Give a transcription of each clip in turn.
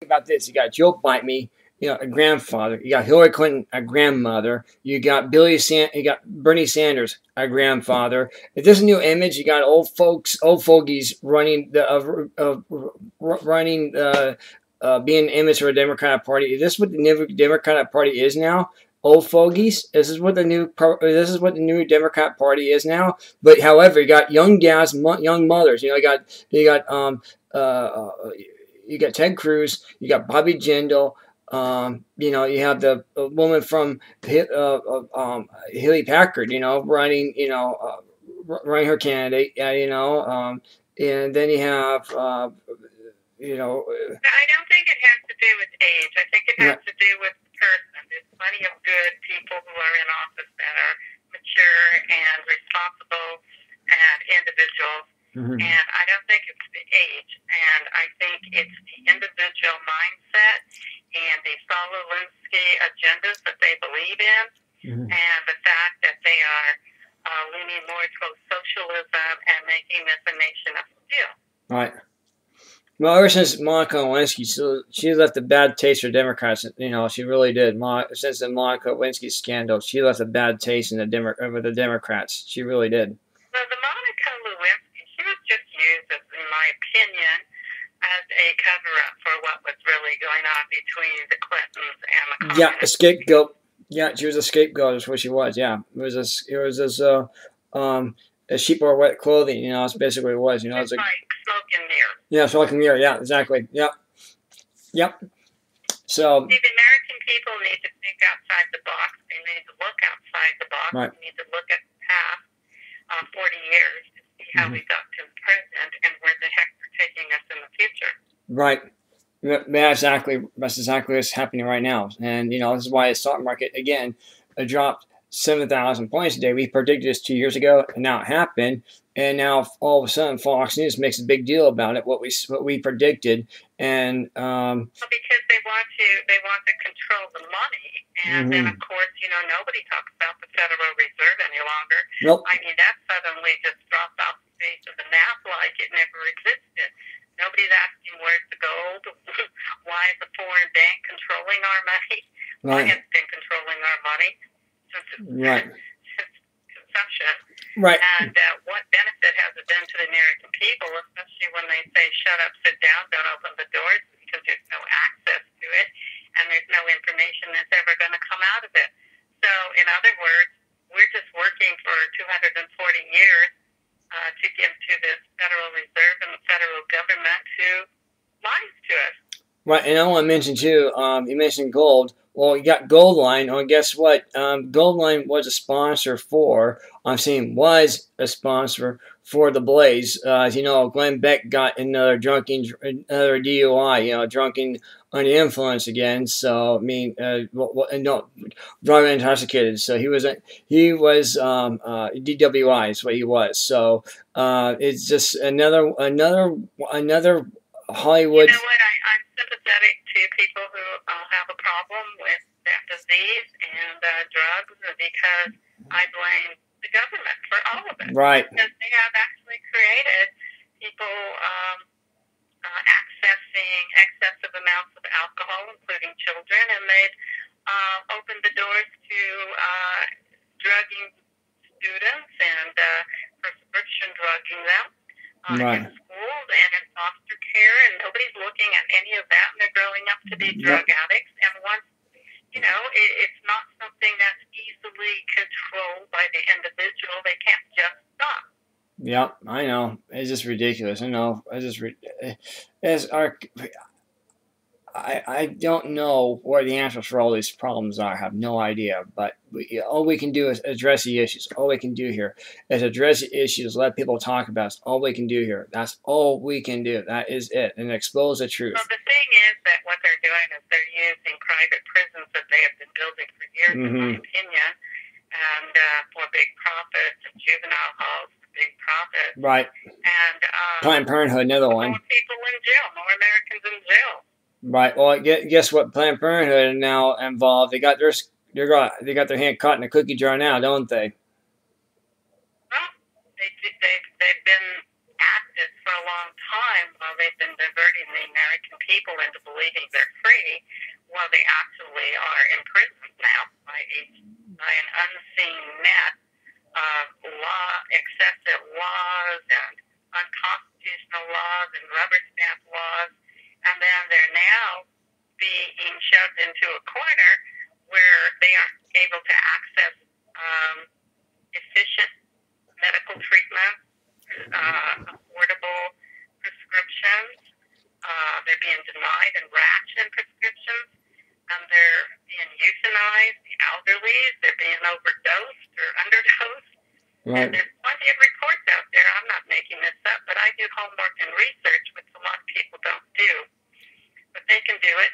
about this. You got Joe Biden, a grandfather. You got Hillary Clinton, a grandmother. You got you got Bernie Sanders, a grandfather. If this is a new image, you got old fogies running being image for a Democratic Party. Is this what the new Democratic Party is now? Old fogies. This is what the new Democrat Party is now. But however, you got young gals, young mothers. You got Ted Cruz, you got Bobby Jindal, you have the woman from Hewlett Packard, running her candidate, and then you have, I don't think it has to do with age. I think it has to do with person. There's plenty of good people who are in office that are mature and responsible and individuals. And I don't think it's the age. And I think it's the individual mindset and the Solowinsky agendas that they believe in, and the fact that they are leaning more towards socialism and making this a nation of steel. Right. Well, ever since Monica Lewinsky, she left a bad taste for Democrats. She really did. Since the Monica Lewinsky scandal, she left a bad taste with the Democrats. She really did. Well, the Monica Lewinsky, she was just used, in my opinion, as a cover-up for what was really going on between the Clintons and the Communists. Yeah, a scapegoat. Yeah, she was a scapegoat. That's what she was. Yeah, it was a sheep or wet clothing. That's basically what it was. It's like smoke and mirror. Yeah, smoke and mirror. Yeah, exactly. Yep. So. See, the American people need to think outside the box. They need to look outside the box. Right. They need to look at the past 40 years to see how we got to the present and where the heck we're taking us in the future. Right. That's exactly what's happening right now. And, this is why the stock market, again, dropped 7,000 points today. We predicted this 2 years ago, and now it happened. And now all of a sudden, Fox News makes a big deal about it. What we predicted, and because they want to control the money, and then of course, nobody talks about the Federal Reserve any longer. Nope. I mean, that suddenly just dropped off the face of the map like it never existed. Nobody's asking where's the gold. Why is a foreign bank controlling our money? Why has it been controlling our money since conception? Right. And what benefit has it been to the American people, especially when they say, shut up, sit down, don't open the doors, because there's no access to it, and there's no information that's ever going to come out of it. So, in other words, we're just working for 240 years to give to this Federal Reserve and the federal government who lies to us. Right, and I want to mention, too, you mentioned gold. Well, you got Goldline. Oh, guess what? Goldline was a sponsor for, was a sponsor for the Blaze. As you know, Glenn Beck got another DUI, drunken under influence again. So, drug intoxicated. So he was DWI is what he was. So, it's just another Hollywood. You know what? I'm sympathetic to people who have a problem with that disease and drugs, because I blame the government for all of it. Right. Because they have actually created people accessing excessive amounts of alcohol, including children, and they've opened the doors to drugging students and prescription drugging them. In schools and in foster care, and nobody's looking at any of that, and they're growing up to be drug addicts. And once, it's not something that's easily controlled by the individual. They can't just stop. Yep, I know. It's just ridiculous. I know. I don't know where the answers for all these problems are. I have no idea. But all we can do is address the issues. All we can do here is address the issues, let people talk about it. That's all we can do here. That's all we can do. That is it. And expose the truth. Well, the thing is that what they're doing is they're using private prisons that they have been building for years, in my opinion, and for big profits, and juvenile halls for big profits. Right. And Planned Parenthood, another one. More people in jail, more Americans in jail. Right. Well, guess what? Planned Parenthood is now involved. They got their hand caught in a cookie jar now, don't they? Well, they've been at this for a long time while they've been diverting the American people into believing they're free, while they actually are imprisoned now by an unseen net of excessive laws and unconstitutional laws and rubber stamp laws, and then they're now being shoved into a corner where they aren't able to access efficient medical treatment, affordable prescriptions. They're being denied and rationed prescriptions, and they're being euthanized. The elderly, they're being overdosed or underdosed. Right. And there's plenty of reports out there. I'm not making this up, but I do homework and research, which a lot of people don't do. But they can do it.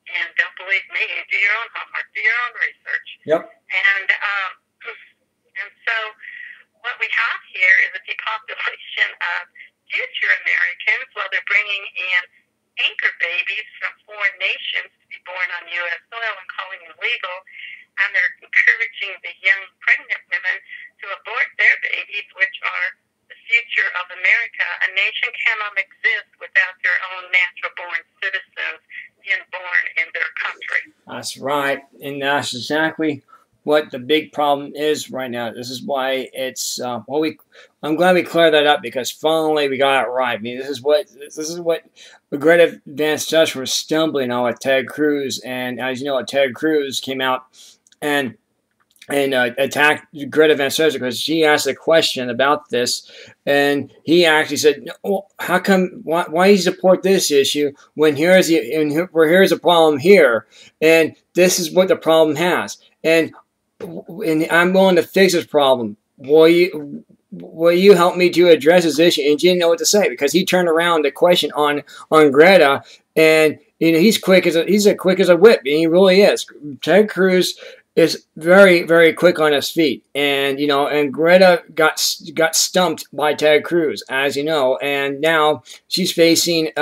And don't believe me. Do your own homework. Do your own research. Yep. And so what we have here is a depopulation of future Americans while they're bringing in anchor babies from foreign nations to be born on U.S. soil and calling them legal, and they're encouraging the young pregnant women to abort their babies, which are the future of America. A nation cannot exist without their own natural-born citizens being born in their country. That's right, and that's exactly what the big problem is right now. This is why it's I'm glad we cleared that up, because finally we got it right. I mean, this is what Greta Van Susteren was stumbling on with Ted Cruz, and as you know, Ted Cruz came out and attacked Greta Van Susteren because she asked a question about this, and he actually said, well, "How come? Why do you support this issue when here's a problem here, and this is what the problem has, and I'm willing to fix this problem. Will you help me to address this issue?" And she didn't know what to say, because he turned around the question on Greta, and he's quick as a whip, and he really is. Ted Cruz is very, very quick on his feet, and and Greta got stumped by Ted Cruz, as you know, and now she's facing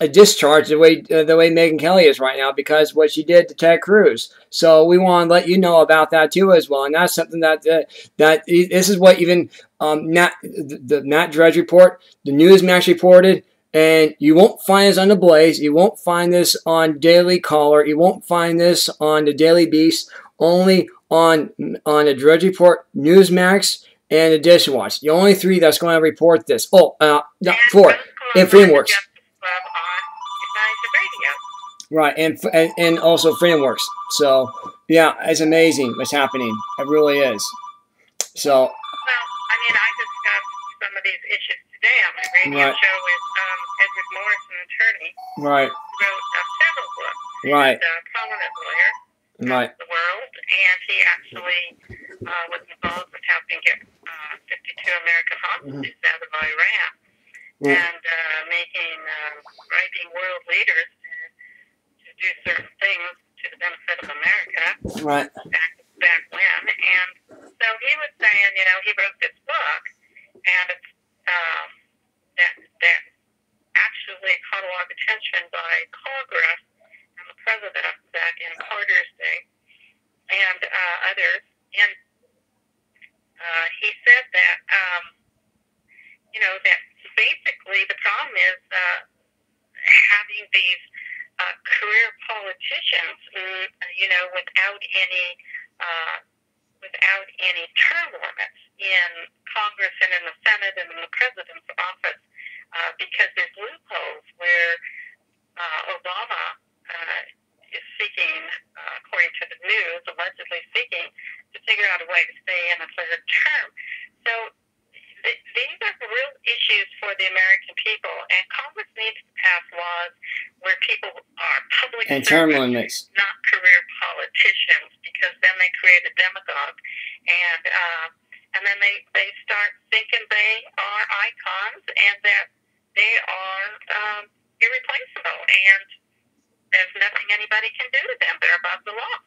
a discharge the way Megyn Kelly is right now, because what she did to Ted Cruz. So we want to let you know about that too as well, and that's something that this is what even the Matt Drudge report, the Newsmax reported, and you won't find this on the Blaze, you won't find this on Daily Caller, you won't find this on the Daily Beast, only on the Drudge report, Newsmax, and the Dishwatch. The only three that's going to report this. Oh, four, and FreedomWorks. Right, and also FreedomWorks. So yeah, it's amazing what's happening. It really is. So. Well, I mean, I discussed some of these issues today on my radio show with Edward Morris, an attorney. Right. Who wrote several books. Right. He's a prominent lawyer. Right. The world, and he actually was involved with helping get 52 American hostages out of Iran, and writing world leaders to do certain things to the benefit of America. Right. Back when, and so he was saying, he wrote this book, and it's that actually caught a lot of attention by Congress and the president back in Carter's day, and others. And he said that that basically the problem is having these career politicians, without any term limits in Congress and in the Senate and in the president's office, because there's loopholes where Obama is seeking, according to the news, allegedly seeking to figure out a way to stay in a third term. So these are the real issues for the American people, and Congress needs to pass laws where people are public and term limits, not career politicians, because then they create a demagogue, and then they start thinking they are icons and that they are irreplaceable, and there's nothing anybody can do to them. They're above the law.